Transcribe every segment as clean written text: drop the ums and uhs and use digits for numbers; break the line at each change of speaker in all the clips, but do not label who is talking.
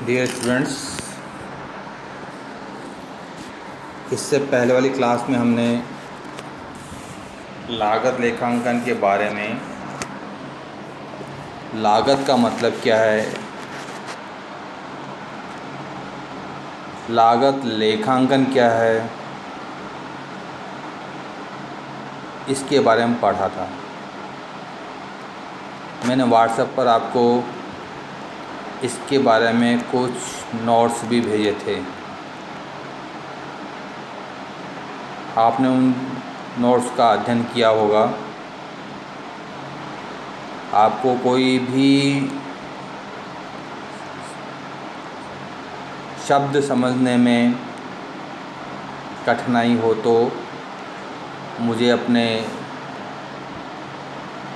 Dear students, इससे पहले वाली क्लास में हमने लागत लेखांकन के बारे में लागत का मतलब क्या है, लागत लेखांकन क्या है, इसके बारे में पढ़ा था। मैंने व्हाट्सएप पर आपको इसके बारे में कुछ नोट्स भी भेजे थे। आपने उन नोट्स का अध्ययन किया होगा। आपको कोई भी शब्द समझने में कठिनाई हो तो मुझे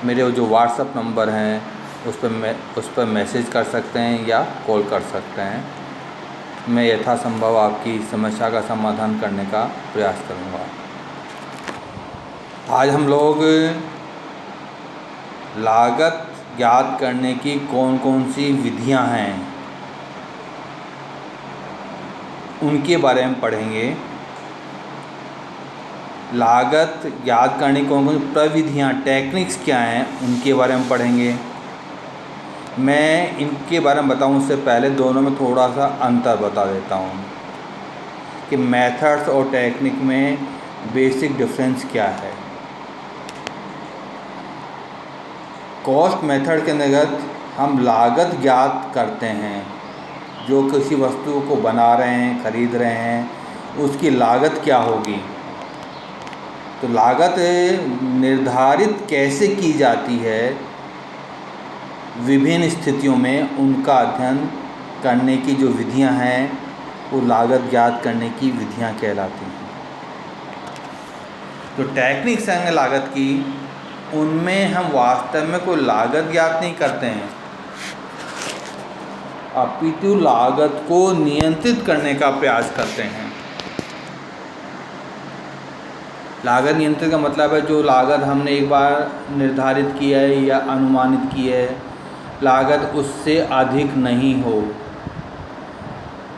मेरे जो व्हाट्सएप नंबर हैं उस पर मैसेज कर सकते हैं या कॉल कर सकते हैं। मैं यथासंभव आपकी समस्या का समाधान करने का प्रयास करूंगा। आज हम लोग लागत ज्ञात करने की कौन कौन सी विधियां हैं उनके बारे में पढ़ेंगे। लागत ज्ञात करने की कौन कौन सी प्रविधियाँ, टेक्निक्स क्या हैं उनके बारे में पढ़ेंगे। मैं इनके बारे में बताऊं उससे पहले दोनों में थोड़ा सा अंतर बता देता हूं कि मेथड्स और टेक्निक में बेसिक डिफरेंस क्या है। कॉस्ट मेथड के अंतर्गत हम लागत ज्ञात करते हैं। जो किसी वस्तु को बना रहे हैं, खरीद रहे हैं, उसकी लागत क्या होगी। तो लागत निर्धारित कैसे की जाती है, विभिन्न स्थितियों में उनका अध्ययन करने की जो विधियां हैं वो लागत ज्ञात करने की विधियां कहलाती हैं। तो टेक्निक्स हैं लागत की, उनमें हम वास्तव में कोई लागत ज्ञात नहीं करते हैं, अपितु लागत को नियंत्रित करने का प्रयास करते हैं। लागत नियंत्रण का मतलब है जो लागत हमने एक बार निर्धारित की है या अनुमानित की है, लागत उससे अधिक नहीं हो।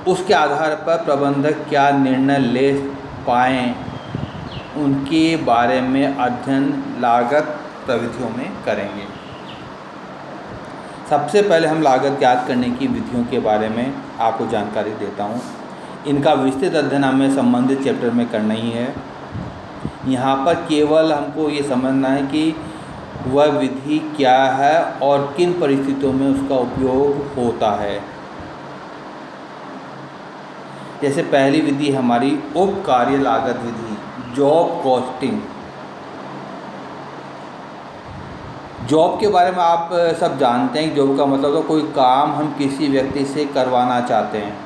उसके आधार पर प्रबंधक क्या निर्णय ले पाएँ उनके बारे में अध्ययन लागत प्रविधियों में करेंगे। सबसे पहले हम लागत ज्ञात करने की विधियों के बारे में आपको जानकारी देता हूँ। इनका विस्तृत अध्ययन हमें संबंधित चैप्टर में करना ही है। यहाँ पर केवल हमको ये समझना है कि वह विधि क्या है और किन परिस्थितियों में उसका उपयोग होता है। जैसे पहली विधि हमारी उप कार्य लागत विधि, जॉब कॉस्टिंग। जॉब के बारे में आप सब जानते हैं। जॉब का मतलब तो कोई काम हम किसी व्यक्ति से करवाना चाहते हैं।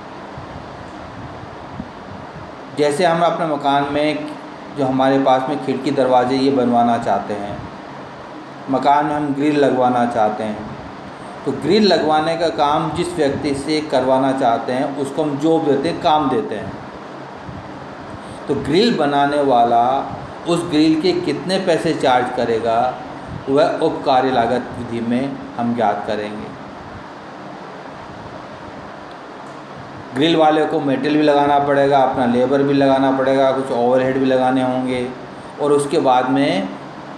जैसे हम अपने मकान में जो हमारे पास में खिड़की दरवाजे ये बनवाना चाहते हैं, मकान में हम ग्रिल लगवाना चाहते हैं, तो ग्रिल लगवाने का काम जिस व्यक्ति से करवाना चाहते हैं उसको हम जॉब देते हैं, काम देते हैं। तो ग्रिल बनाने वाला उस ग्रिल के कितने पैसे चार्ज करेगा वह उप कार्य लागत विधि में हम ज्ञात करेंगे। ग्रिल वाले को मेटेरियल भी लगाना पड़ेगा, अपना लेबर भी लगाना पड़ेगा, कुछ ओवरहेड भी लगाने होंगे, और उसके बाद में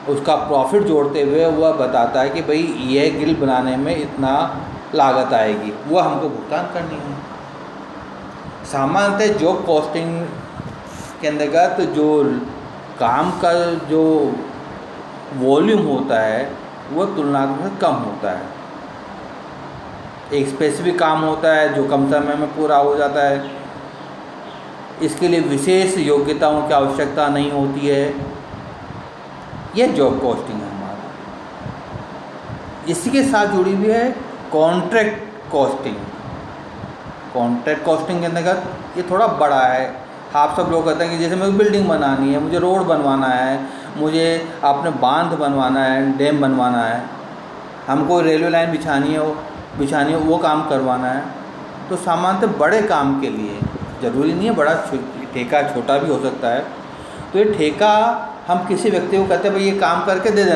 उसका प्रॉफिट जोड़ते हुए वह बताता है कि भाई यह ग्रिल बनाने में इतना लागत आएगी, वह हमको भुगतान करनी है। सामान्यतः जॉब कॉस्टिंग के अंतर्गत जो काम का जो वॉल्यूम होता है वह तुलनात्मक कम होता है। एक स्पेसिफिक काम होता है जो कम समय में पूरा हो जाता है। इसके लिए विशेष योग्यताओं की आवश्यकता नहीं होती है। यह जॉब कॉस्टिंग है हमारा। इसी के साथ जुड़ी हुई है कॉन्ट्रैक्ट कॉस्टिंग। कॉन्ट्रैक्ट कॉस्टिंग के अंतर्गत ये थोड़ा बड़ा है। आप सब लोग कहते हैं कि जैसे मुझे बिल्डिंग बनानी है, मुझे रोड बनवाना है, मुझे अपने बांध बनवाना है, डैम बनवाना है, हमको रेलवे लाइन बिछानी है, वो काम करवाना है। तो सामान्यतः बड़े काम के लिए, ज़रूरी नहीं है बड़ा, ठेका छोटा भी हो सकता है। तो ये ठेका हम किसी व्यक्ति को कहते हैं भाई ये काम करके दे देना।